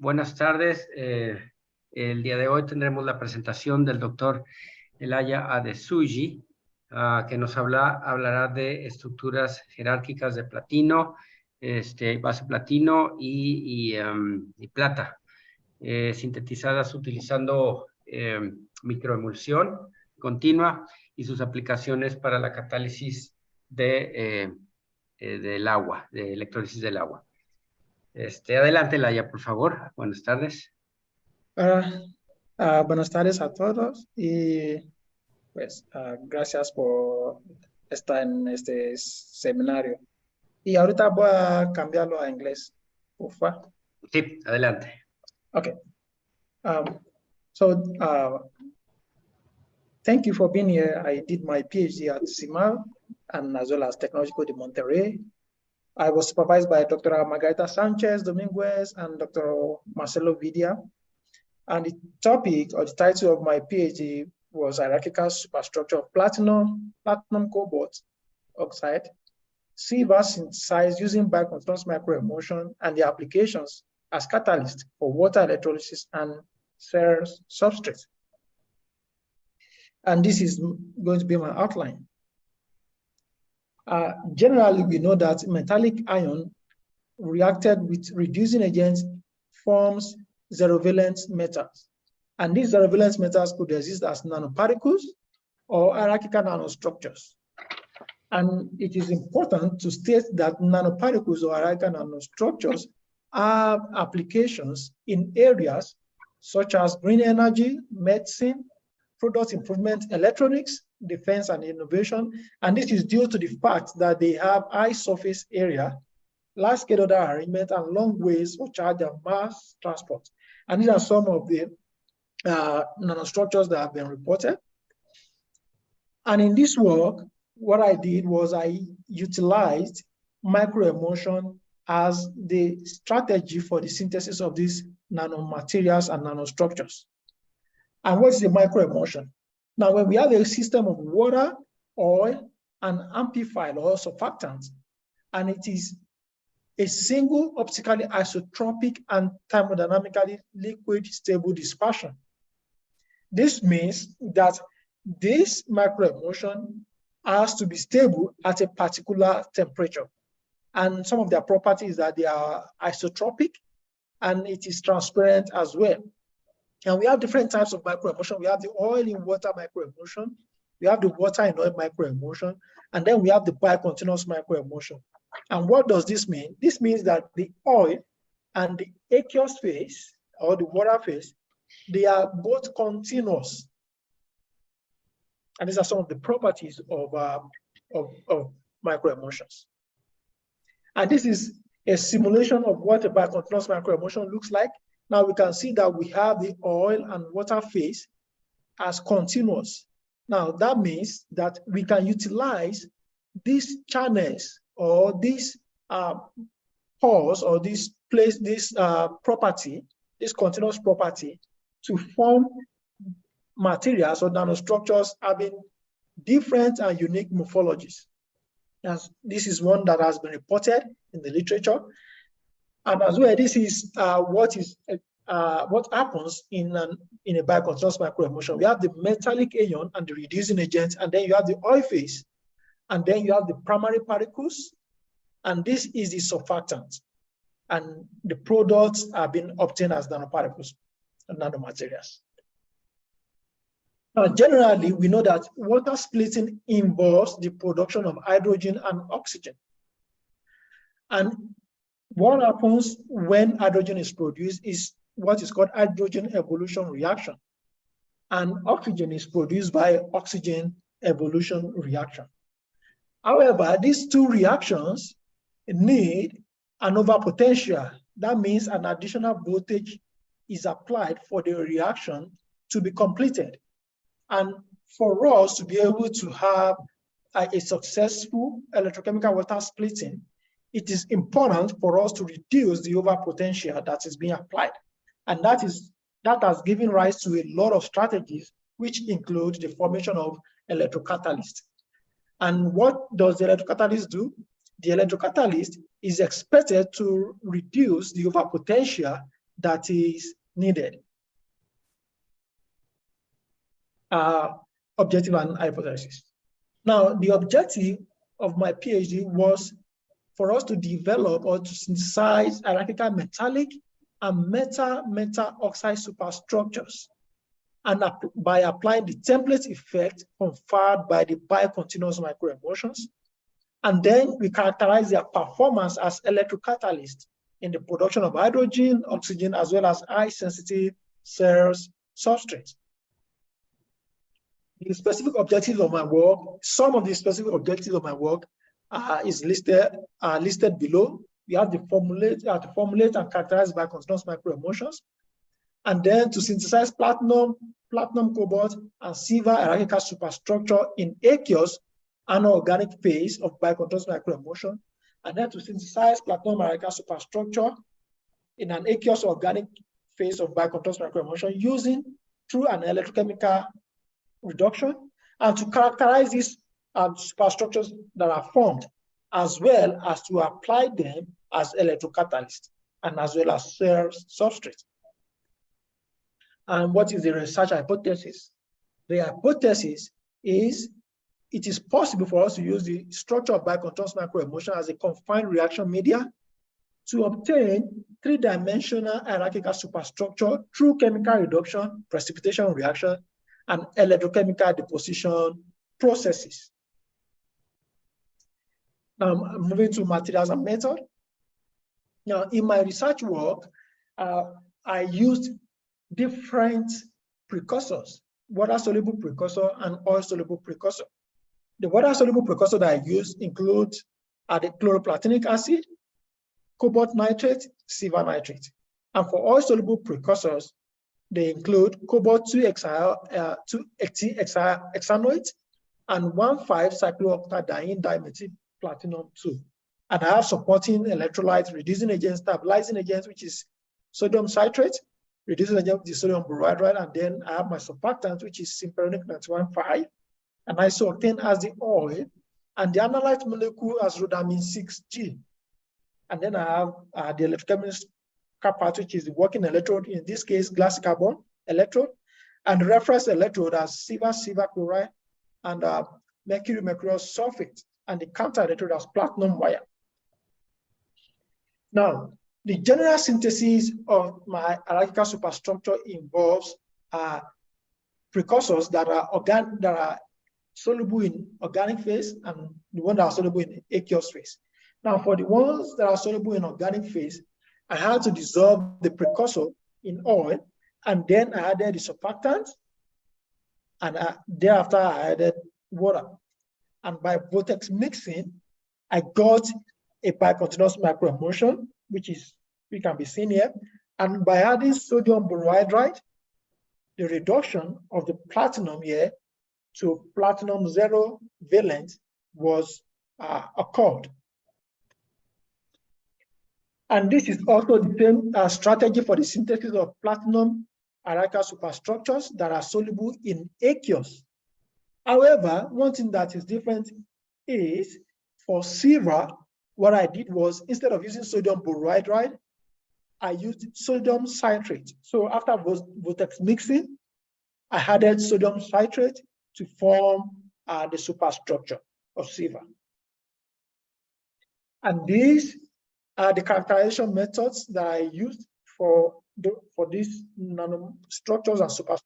Buenas tardes. El día de hoy tendremos la presentación del doctor Elaya Adesuyi, que nos hablará de estructuras jerárquicas de platino, base platino y plata, sintetizadas utilizando microemulsión continua y sus aplicaciones para la catálisis del agua, de electrólisis del agua. Adelante, Laia, por favor. Buenas tardes. Buenas tardes a todos y pues gracias por estar en este seminario. Y ahorita voy a cambiarlo a inglés. Ufa. Sí, adelante. Okay. Thank you for being here. I did my PhD at CIMAR and as well as Technological de Monterrey. I was supervised by Dr. Margarita Sanchez Dominguez and Dr. Marcelo Vidia. And the topic or the title of my PhD was Hierarchical Superstructure of Platinum Cobalt Oxide, silver synthesized using biocontrols microemulsion and the applications as catalyst for water electrolysis and cell substrate. And this is going to be my outline. Generally, we know that metallic ion reacted with reducing agents forms zero-valence metals. And these zero-valence metals could exist as nanoparticles or hierarchical nanostructures. And it is important to state that nanoparticles or hierarchical nanostructures have applications in areas such as green energy, medicine, product improvement, electronics, defense, and innovation. And this is due to the fact that they have high surface area, large scale order arrangement, and long ways for charge and mass transport. And these are some of the nanostructures that have been reported. And in this work, what I did was I utilized microemulsion as the strategy for the synthesis of these nanomaterials and nanostructures. And what is a microemulsion? Now, when we have a system of water, oil, and amplified or surfactant, and it is a single optically isotropic and thermodynamically liquid stable dispersion. This means that this microemulsion has to be stable at a particular temperature. And some of their properties that they are isotropic and it is transparent as well. And we have different types of microemulsion. We have the oil in water microemulsion, we have the water in oil microemulsion, and then we have the biocontinuous microemulsion. And what does this mean? This means that the oil and the aqueous phase or the water phase, they are both continuous. And these are some of the properties of microemulsions. And this is a simulation of what a biocontinuous microemulsion looks like. Now we can see that we have the oil and water phase as continuous. Now that means that we can utilize these channels or these pores or this property, this continuous property, to form materials or nanostructures having different and unique morphologies. As this is one that has been reported in the literature. And as well, this is what happens in a biocontinuous microemulsion. We have the metallic ion and the reducing agent, and then you have the oil phase, and then you have the primary particles, and this is the surfactant. And the products are being obtained as nanoparticles and nanomaterials. Now, generally, we know that water splitting involves the production of hydrogen and oxygen. And what happens when hydrogen is produced is what is called hydrogen evolution reaction. And oxygen is produced by oxygen evolution reaction. However, these two reactions need an overpotential. That means an additional voltage is applied for the reaction to be completed. And for us to be able to have a successful electrochemical water splitting, it is important for us to reduce the overpotential that is being applied. And that has given rise to a lot of strategies, which include the formation of electrocatalysts. And what does the electrocatalyst do? The electrocatalyst is expected to reduce the overpotential that is needed. Objective and hypothesis. Now, the objective of my PhD was for us to develop or to synthesize hierarchical metallic and metal oxide superstructures, and by applying the template effect conferred by the biocontinuous microemulsions. And then we characterize their performance as electrocatalysts in the production of hydrogen, oxygen, as well as high-sensitive cells substrates. The specific objectives of my work, some of the specific objectives of my work are listed below. We have to formulate and characterize biocontinuous microemulsions, and then to synthesize platinum, cobalt, and silver hierarchical superstructure in aqueous anorganic phase of biocontinuous microemulsion, and then to synthesize platinum hierarchical superstructure in an aqueous organic phase of biocontinuous microemulsion using through an electrochemical reduction, and to characterize these superstructures that are formed, as well as to apply them as electrocatalysts and as well as cell substrate. And what is the research hypothesis? The hypothesis is it is possible for us to use the structure of biocontinuous microemulsion as a confined reaction media to obtain three-dimensional hierarchical superstructure through chemical reduction, precipitation reaction, and electrochemical deposition processes. Now, moving to materials and method. Now, in my research work, I used different precursors, water-soluble precursor and oil-soluble precursor. The water-soluble precursor that I use include the chloroplatinic acid, cobalt nitrate, silver nitrate. And for oil-soluble precursors, they include cobalt-2-hexanoate and 1,5-cyclooctadiene dimethyl platinum 2. And I have supporting electrolyte reducing agent, stabilizing agents, which is sodium citrate, reducing agent, which is sodium borohydride, and then I have my surfactant, which is sympyronic 91,5, and isooctane as the oil, and the analyte molecule as rhodamine 6G. And then I have the electrochemical part, which is the working electrode, in this case, glass carbon electrode, and reference electrode as silver chloride, and mercury sulfate, and the counter electrode as platinum wire. Now, the general synthesis of my hierarchical superstructure involves precursors that are soluble in organic phase and the ones that are soluble in aqueous phase. Now, for the ones that are soluble in organic phase, I had to dissolve the precursor in oil, and then I added the surfactant, and thereafter I added water. And by vortex mixing, I got a biocontinuous microemulsion, which can be seen here. And by adding sodium borohydride, the reduction of the platinum here to platinum 0 valent was occurred. And this is also the same strategy for the synthesis of platinum hierarchical superstructures that are soluble in aqueous. However, one thing that is different is for silver, what I did was, instead of using sodium borohydride, I used sodium citrate. So after vortex mixing, I added sodium citrate to form the superstructure of silver. And these are the characterization methods that I used for these nanostructures and superstructures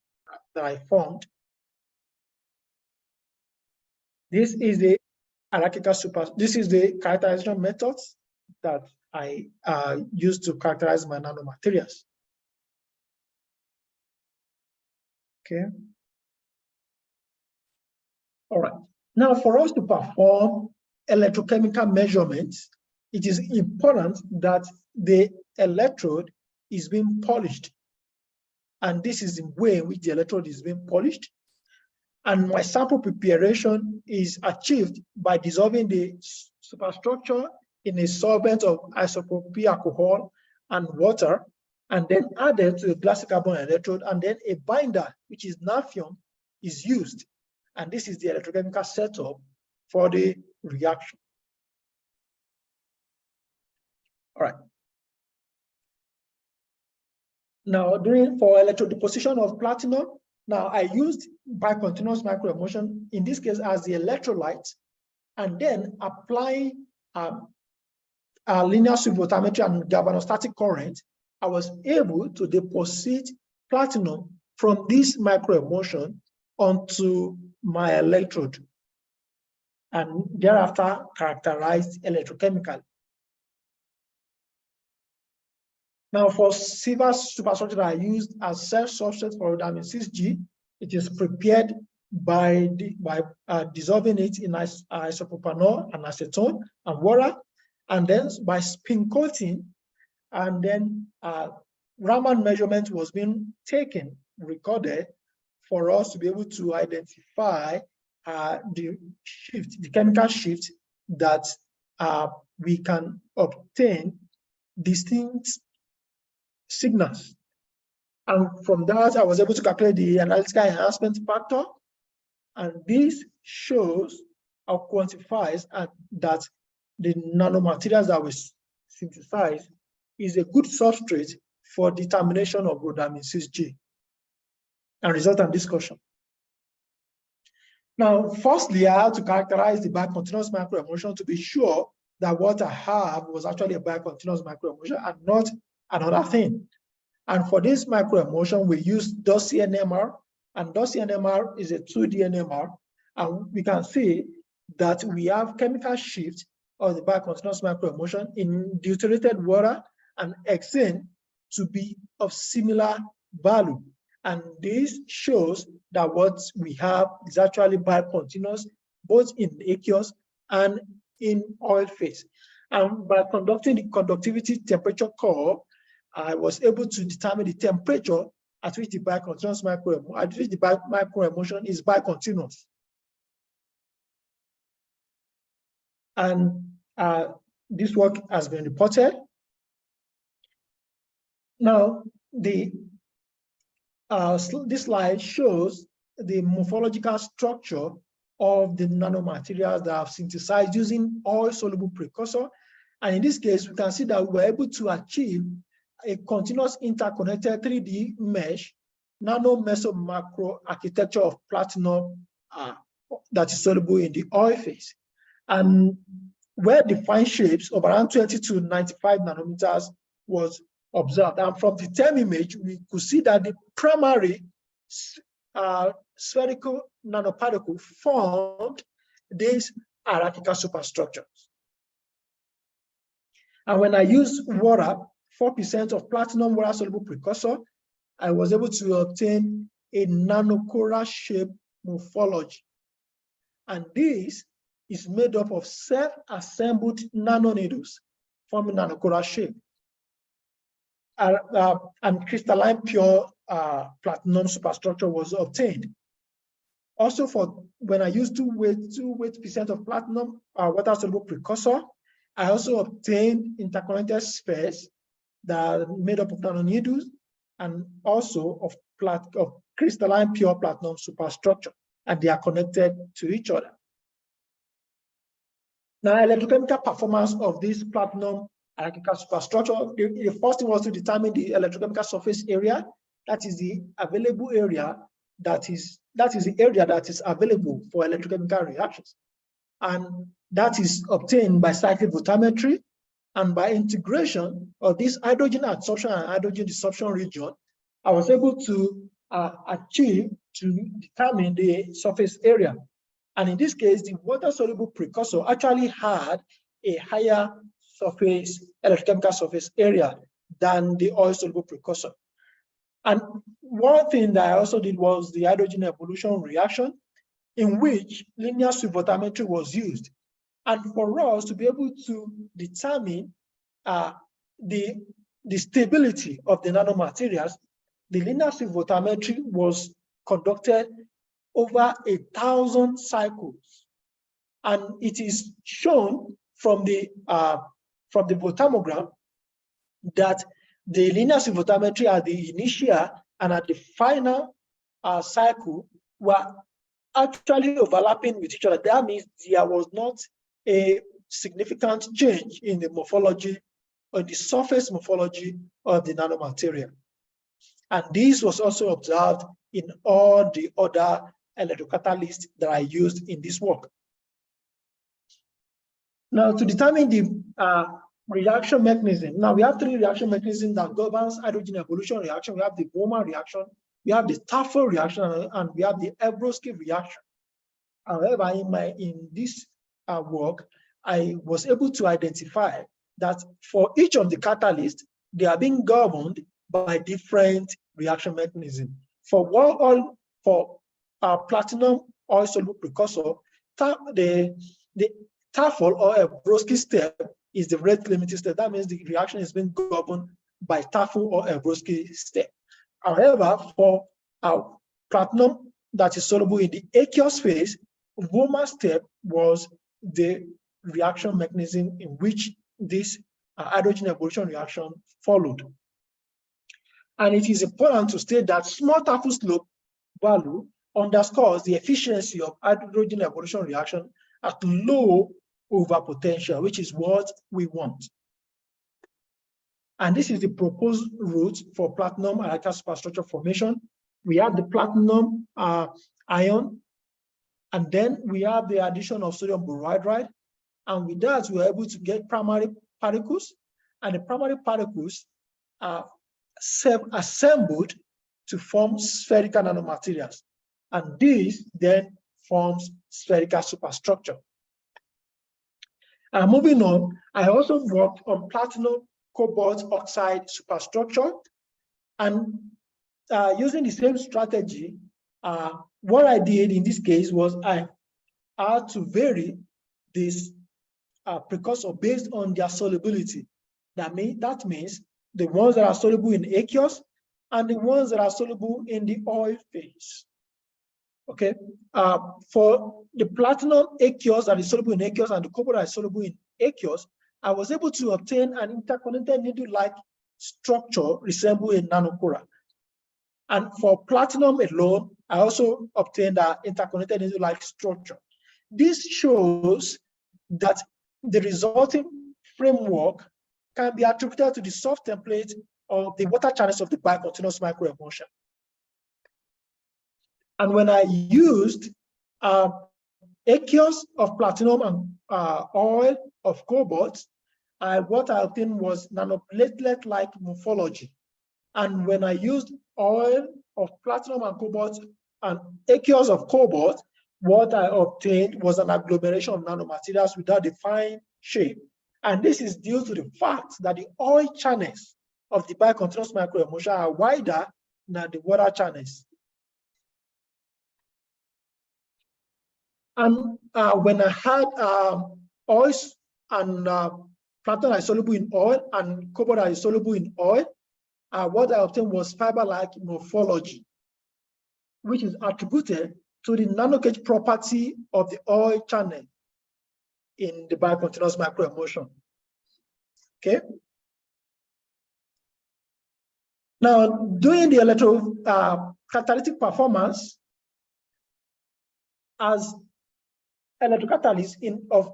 that I formed. This is the characterization methods that I used to characterize my nanomaterials. Okay. All right. Now, for us to perform electrochemical measurements, it is important that the electrode is being polished. And this is the way in which the electrode is being polished. And my sample preparation is achieved by dissolving the superstructure in a solvent of isopropyl alcohol and water, and then added to a glass carbon electrode, and then a binder, which is naphthalene, is used. And this is the electrochemical setup for the reaction. All right. Now, for electrodeposition of platinum, now I used bicontinuous microemulsion, in this case as the electrolyte, and then apply linear supervoltammetry and galvanostatic current. I was able to deposit platinum from this microemulsion onto my electrode, and thereafter characterized electrochemically. Now, for silver superstructure that I used as self-substrate for rhodamin 6G, it is prepared by dissolving it in isopropanol and acetone and water, and then by spin coating, and then Raman measurement was being taken, recorded, for us to be able to identify the chemical shift that we can obtain distinct signals. And from that, I was able to calculate the analytical enhancement factor. And this shows or quantifies that the nanomaterials that we synthesize is a good substrate for determination of rhodamin 6G and resultant discussion. Now, firstly, I had to characterize the bicontinuous microemulsion to be sure that what I have was actually a bicontinuous microemulsion and not another thing. And for this microemulsion, we use DOSI NMR, and DOSI NMR is a 2D NMR, and we can see that we have chemical shift of the bicontinuous microemulsion in deuterated water and hexane to be of similar value. And this shows that what we have is actually bicontinuous, both in aqueous and in oil phase. And by conducting the conductivity temperature curve, I was able to determine the temperature at which the bicontinuous microemulsion is bicontinuous. And this work has been reported. Now, this slide shows the morphological structure of the nanomaterials that I've synthesized using oil-soluble precursor. And in this case, we can see that we were able to achieve a continuous interconnected 3D mesh nano-meso-macro architecture of platinum that is soluble in the oil phase. And well-defined shapes of around 20 to 95 nanometers was observed. And from the TEM image, we could see that the primary spherical nanoparticle formed these hierarchical superstructures. And when I used water, 4% of platinum water-soluble precursor, I was able to obtain a nanocora shape morphology. And this is made up of self-assembled nanoneedles forming nanocora shape. And crystalline pure platinum superstructure was obtained. Also, for when I used 2% of platinum water-soluble precursor, I also obtained interconnected spheres that are made up of nanoneedles and also of crystalline pure platinum superstructure, and they are connected to each other. Now, electrochemical performance of this platinum hierarchical superstructure, the first thing was to determine the electrochemical surface area. That is the available area that is the area that is available for electrochemical reactions. And that is obtained by cyclic voltammetry and by integration of this hydrogen adsorption and hydrogen desorption region. I was able to determine the surface area. And in this case, the water-soluble precursor actually had a higher electrochemical surface area than the oil-soluble precursor. And one thing that I also did was the hydrogen evolution reaction, in which linear supervoltammetry was used. And for us to be able to determine the stability of the nanomaterials, the linear supervoltammetry was conducted over 1,000 cycles. And it is shown from the voltammogram that the linear supervoltammetry at the initial and at the final cycle were actually overlapping with each other. That means there was not a significant change in the morphology or the surface morphology of the nanomaterial. And this was also observed in all the other electrocatalysts that are used in this work. Now, to determine the reaction mechanism, now we have three reaction mechanisms that governs hydrogen evolution reaction. We have the Bowman reaction, we have the Tafel reaction, and we have the Ebroski reaction. However, in this work, I was able to identify that for each of the catalysts, they are being governed by different reaction mechanisms. For platinum oil soluble precursor, the Tafel or Ebroski step is the rate limiting step. That means the reaction is being governed by Tafel or Ebroski step. However, for platinum that is soluble in the aqueous phase, Bowman step was the reaction mechanism in which this hydrogen evolution reaction followed. And it is important to state that small Tafel slope value underscores the efficiency of hydrogen evolution reaction at low overpotential, which is what we want. And this is the proposed route for platinum hierarchical superstructure formation. We have the platinum ion, and then we have the addition of sodium borohydride. And with that, we are able to get primary particles, and the primary particles are assembled to form spherical nanomaterials. And this then forms spherical superstructure. Moving on, I also worked on platinum cobalt oxide superstructure, and using the same strategy, what I did in this case was I had to vary this precursor based on their solubility. That means the ones that are soluble in aqueous and the ones that are soluble in the oil phase. Okay, for the platinum aqueous that is soluble in aqueous and the cobalt that is soluble in aqueous, I was able to obtain an interconnected needle-like structure resembling a nanocoral. And for platinum alone, I also obtained an interconnected needle-like structure. This shows that the resulting framework can be attributed to the soft template of the water channels of the bicontinuous microemulsion. And when I used aqueous of platinum and oil of cobalt, what I obtained was nanoplatelet-like morphology. And when I used oil of platinum and cobalt and aqueous of cobalt, what I obtained was an agglomeration of nanomaterials without defined shape. And this is due to the fact that the oil channels of the bicontinuous microemulsion are wider than the water channels. And when I had oils and platinum that is soluble in oil and cobalt that is soluble in oil, what I obtained was fiber-like morphology, which is attributed to the nanogauge property of the oil channel in the bicontinuous microemulsion. Okay. Now, doing the electrocatalytic performance as electrocatalyst of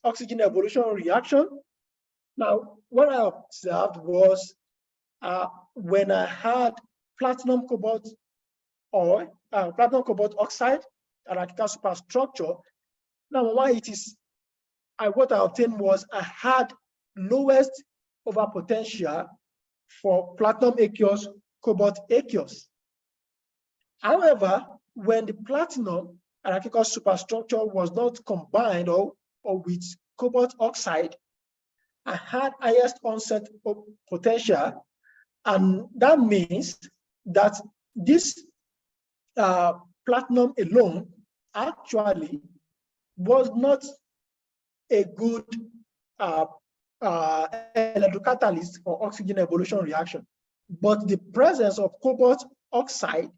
oxygen evolution reaction. Now, what I observed was when I had platinum cobalt oxide hierarchical superstructure. Now, what I obtained was I had lowest overpotential for platinum aqueous, cobalt aqueous. However, when the platinum hierarchical superstructure was not combined or with cobalt oxide, I had highest onset of potential, and that means that this platinum alone actually was not a good electrocatalyst for oxygen evolution reaction. But the presence of cobalt oxide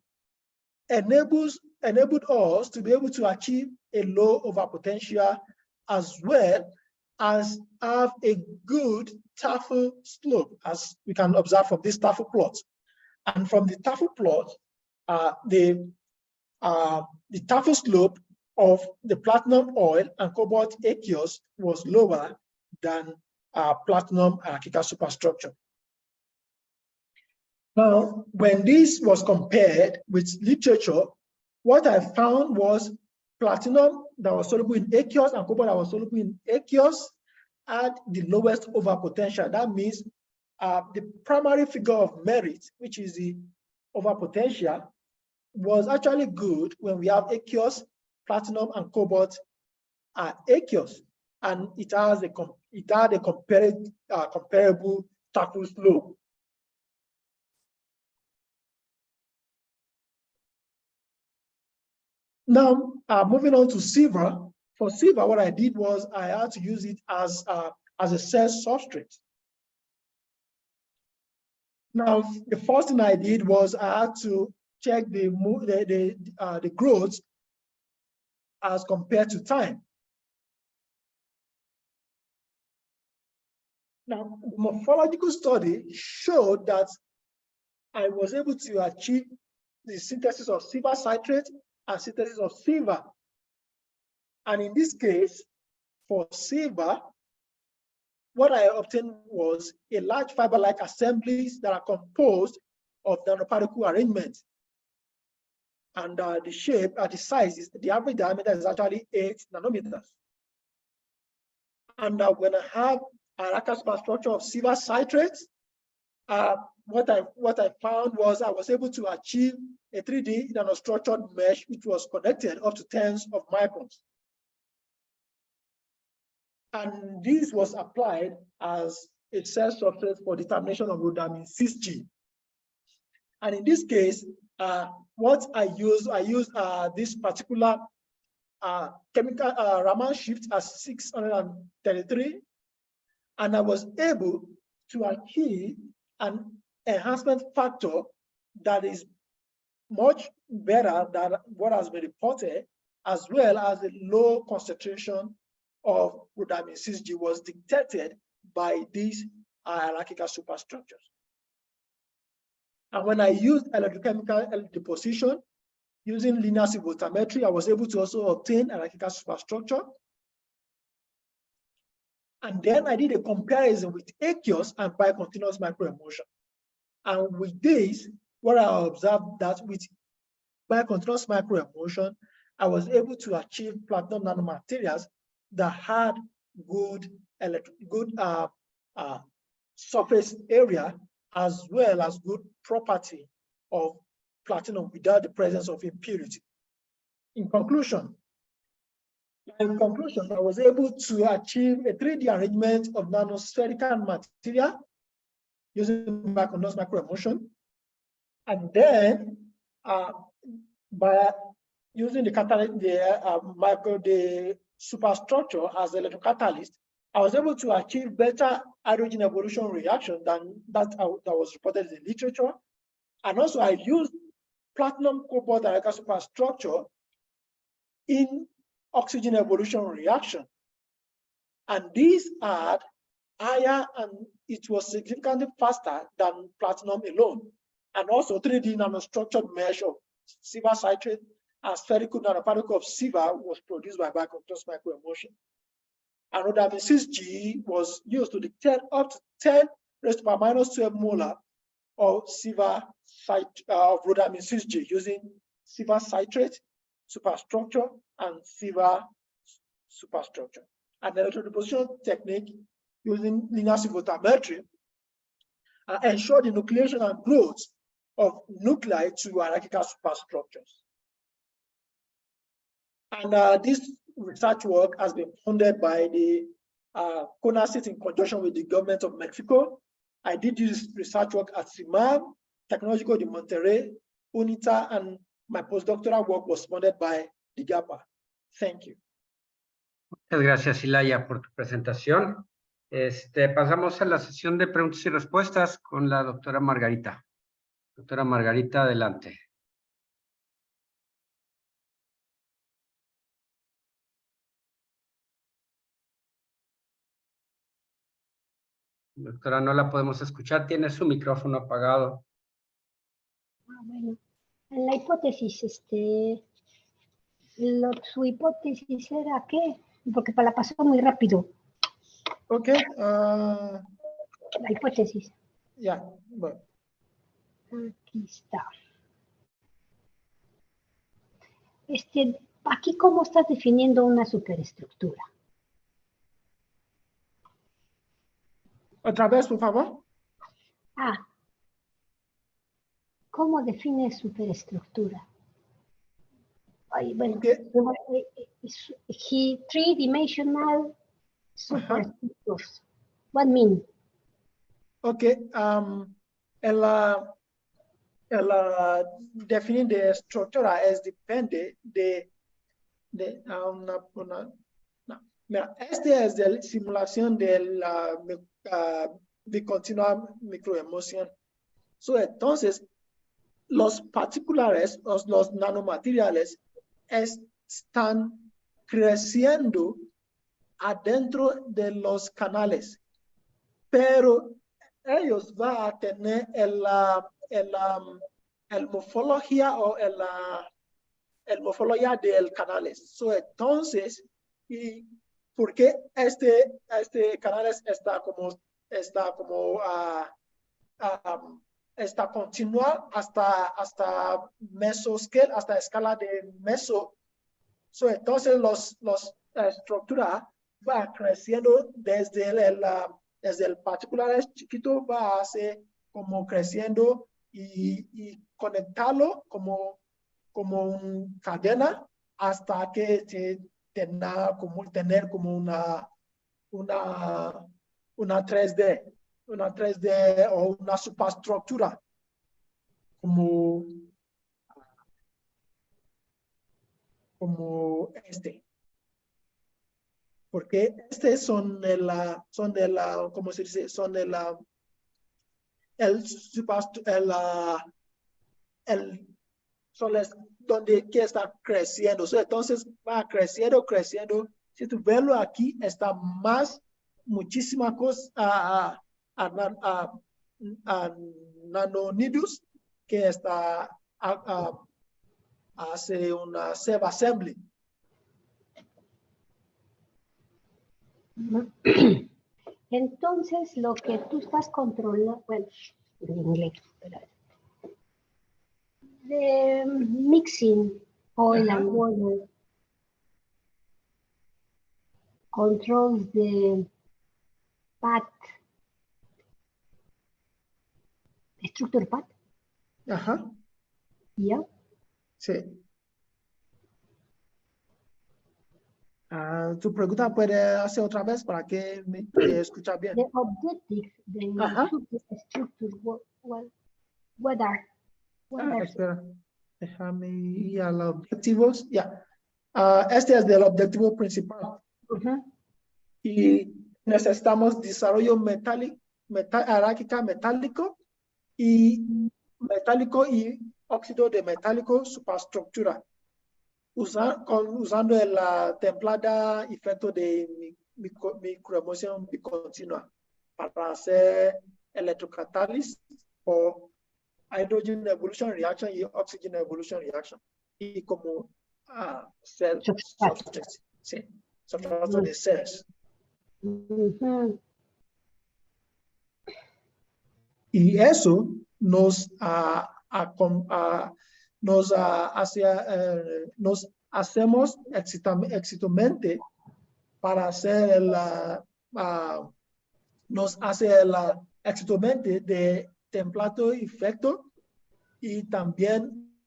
enabled us to be able to achieve a low overpotential as well as have a good Tafel slope, as we can observe from this Tafel plot. And from the Tafel plot, the Tafel slope of the platinum oil and cobalt aqueous was lower than platinum hierarchical superstructure. Now, when this was compared with literature, what I found was platinum that was soluble in aqueous and cobalt that was soluble in aqueous had the lowest overpotential. That means the primary figure of merit, which is the overpotential, was actually good when we have aqueous, platinum, and cobalt are aqueous, and it had a comparable Tackle slope. Now, moving on to silver. For silver, what I did was I had to use it as a cell substrate. Now, the first thing I did was I had to check the growth as compared to time. Now, the morphological study showed that I was able to achieve the synthesis of silver citrate and synthesis of silver. And in this case, for silver, what I obtained was a large fiber-like assemblies that are composed of nanoparticle arrangements. And the shape, the size, the average diameter is actually 8 nanometers. And when I have a hierarchical superstructure of silver citrate, what I found was I was able to achieve a 3D nanostructured mesh which was connected up to tens of microns. And this was applied as a cell substrate for determination of rhodamine 6G. And in this case, what I used this particular chemical Raman shift as 633, and I was able to achieve an enhancement factor that is much better than what has been reported, as well as the low concentration of rhodamine 6G was detected by these hierarchical superstructures. And when I used electrochemical deposition using linear voltammetry, I was able to also obtain hierarchical superstructure. And then I did a comparison with aqueous and biocontinuous microemulsion. And with this, what I observed that with biocontinuous microemulsion, I was able to achieve platinum nanomaterials that had good surface area as well as good property of platinum without the presence of impurity. In conclusion, I was able to achieve a 3D arrangement of nanospherical material using biocontinuous microemulsion, and then by using the superstructure as the electrocatalyst, I was able to achieve better hydrogen evolution reaction than that was reported in the literature. And also I used platinum cobalt hierarchical superstructure in oxygen evolution reaction. And these had higher, and it was significantly faster than platinum alone. And also 3D nanostructured mesh of silver citrate and spherical nanoparticle of silver was produced by biocontinuous microemulsion. And rhodamine 6G was used to detect up to 10 raised to the minus 12 molar of silver of rhodamine 6G using silver citrate superstructure and silver superstructure. And the electrodeposition technique using linear voltammetry ensured the nucleation and growth of nuclei to hierarchical superstructures. And this research work has been funded by the CONACYT in conjunction with the government of Mexico. I did this research work at CIMAM, Tecnológico de Monterrey, UNITA, and my postdoctoral work was funded by the GAPA. Thank you. Muchas gracias, Ilaya, por tu presentación. Pasamos a la sesión de preguntas y respuestas con la doctora Margarita. Doctora Margarita, adelante. Doctora, no la podemos escuchar, tiene su micrófono apagado. Bueno, en la hipótesis, su hipótesis era ¿qué? Porque la pasó muy rápido. Ok. La hipótesis. Yeah, bueno. Aquí está. Aquí, ¿cómo estás definiendo una superestructura? Otra vez, por favor. ¿Cómo defines superestructura? Bueno, three-dimensional superstructures. What mean? Okay, definir de estructura es depende de mira, este es de simulación de la continua microemoción. Entonces, los particulares, los nanomateriales están creciendo adentro de los canales, pero ellos van a tener el morfología o el morfología del canales. Entonces, y porque este canal está continua hasta mesoscale, hasta escala de meso. Entonces, la estructura va creciendo desde el particular chiquito, va a ser como creciendo y conectarlo como una cadena hasta que tener como una 3D, o una superestructura como este. Porque son ¿cómo se dice? Son donde que está creciendo. Entonces va creciendo. Si tú verlo aquí, está muchísimas cosas nanonidos que está hace una subassembly. Entonces, lo que tú estás controlando, bueno, en inglés, de mixing oil and water controls the path, structure path. Ajá. Yeah. Sí. Tu pregunta puede hacer otra vez para que me escuche bien. The objectives, the superstructure, what are? Espera, déjame ir a los objetivos. Ya. Este es del objetivo principal. Y necesitamos desarrollo jerárquica metálico y óxido de metálico superestructura. Usando la templada efecto de microemoción bicontinua para hacer electrocatálisis o hydrogen evolution reaction y oxygen evolution reaction. Y como substrates, sí, sustrato de cells. Y eso nos hacemos exitosamente para hacer nos hace exitosamente de templado efecto y también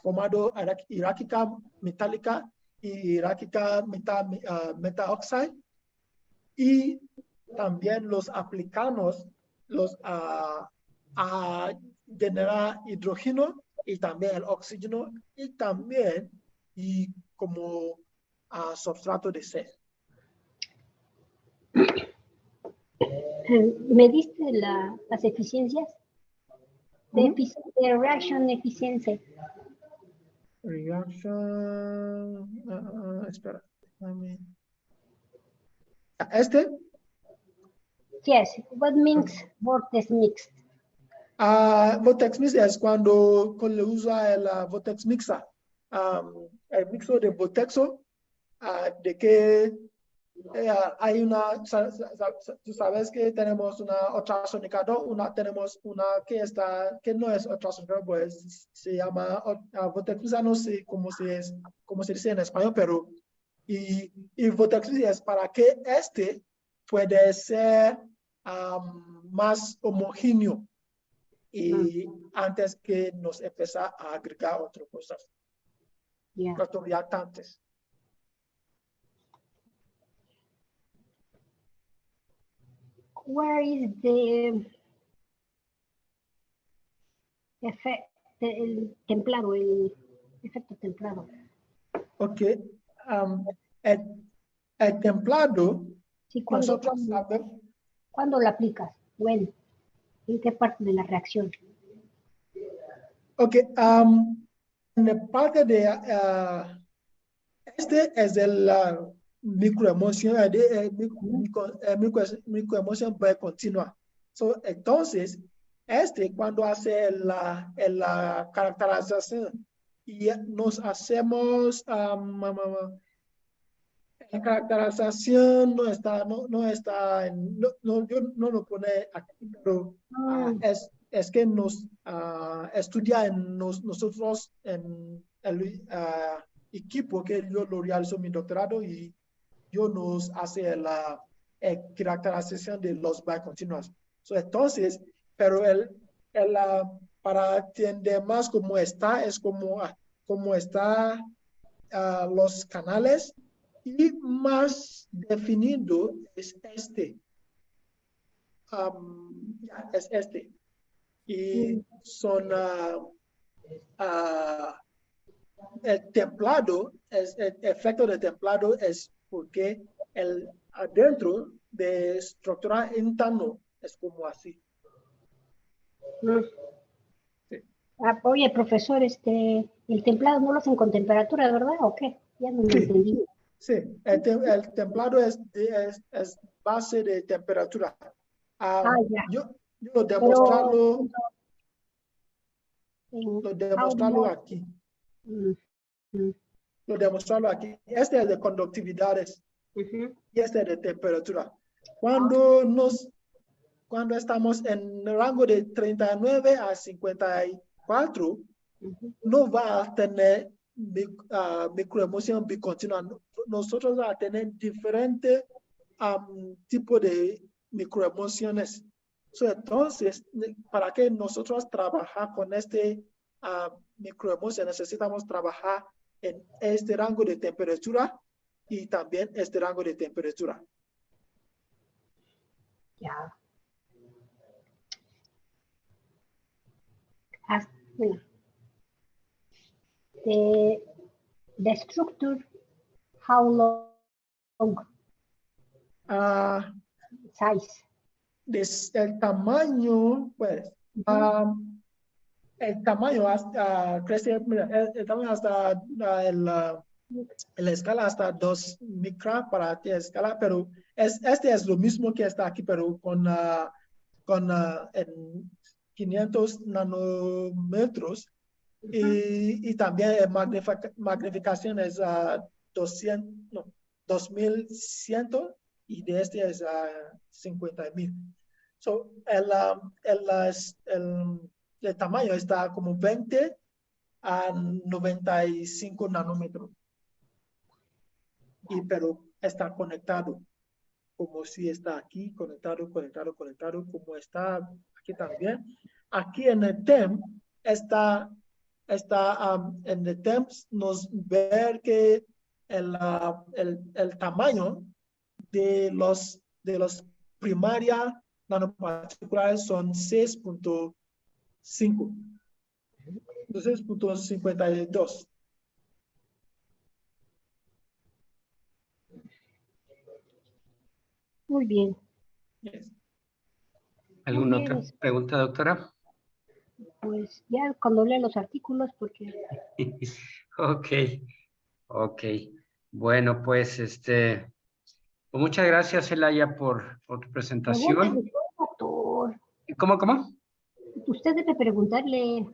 formado jerárquica metálica y jerárquica metaoxide, y también los aplicamos a generar hidrógeno y también el oxígeno y también como substrato de sed. ¿Me diste las eficiencias? De reaction efficiency. Reaction, espera. Yes, what means vortex mixed? Vortex mix es cuando le usa el vortex mixer, el mixo de vortexo, de que hay tú sabes que tenemos una ultrasónica, ¿no? Tenemos una que no es ultrasónica, pues se llama vortex, no sé cómo se dice en español, pero y vortex es para que puede ser más homogéneo y antes que nos empezar a agregar otras cosas, otros reactantes. Where is the effect, el templado, el efecto templado? Ok. El templado, Sí, nosotros sabemos. ¿cuándo lo aplicas? When? ¿En qué parte de la reacción? Ok. En la parte de es el microemoción, microemoción continua. Entonces, cuando hace la caracterización y nos hacemos la caracterización no está, yo no lo pone aquí, pero es que nos estudia en nosotros en el equipo que yo lo realizo mi doctorado y yo nos hace la caracterización de los bicontinuos. Entonces, pero para entender más cómo está, es como está los canales y más definido es es y son el templado, el efecto de templado es porque adentro de estructura interno es como así. Sí. Oye, profesor, el templado no lo hacen con temperatura, ¿verdad? ¿O qué? Ya no lo entendí. Sí, el templado es base de temperatura. Ya. Yo lo demostrarlo, aquí. Lo demostrarlo aquí. Este es de conductividades y este es de temperatura. Cuando estamos en el rango de 39 a 54, no va a tener microemoción bicontinua. Nosotros vamos a tener diferentes tipos de microemociones. Entonces, para que nosotros trabajar con microemoción, necesitamos trabajar en este rango de temperatura y también este rango de temperatura. Ya. The structure, how long? Size. El tamaño, pues, el tamaño hasta crece, el tamaño hasta la escala hasta 2 micras para la escala, pero es lo mismo que está aquí, pero con en 500 nanómetros y también magnificación es 2100 y de es 50,000. El tamaño está como 20 a 95 nanómetros. Pero está conectado, como si está aquí, conectado, como está aquí también. Aquí en el TEM en el TEM nos ve que el tamaño de los primarias nanoparticulares son 6.5. 6.52. Muy bien. Yes. ¿Alguna otra pregunta, doctora? Pues ya cuando lea los artículos, porque... Ok. Bueno, pues pues muchas gracias, Elaya, por tu presentación. Doctor. ¿Cómo? Usted debe preguntarle.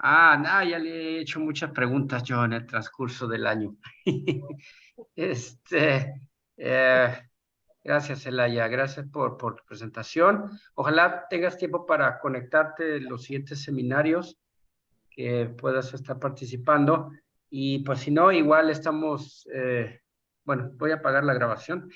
Ya le he hecho muchas preguntas yo en el transcurso del año. Gracias, Celaya. Gracias por tu presentación. Ojalá tengas tiempo para conectarte en los siguientes seminarios que puedas estar participando. Y pues si no, igual estamos, bueno, voy a apagar la grabación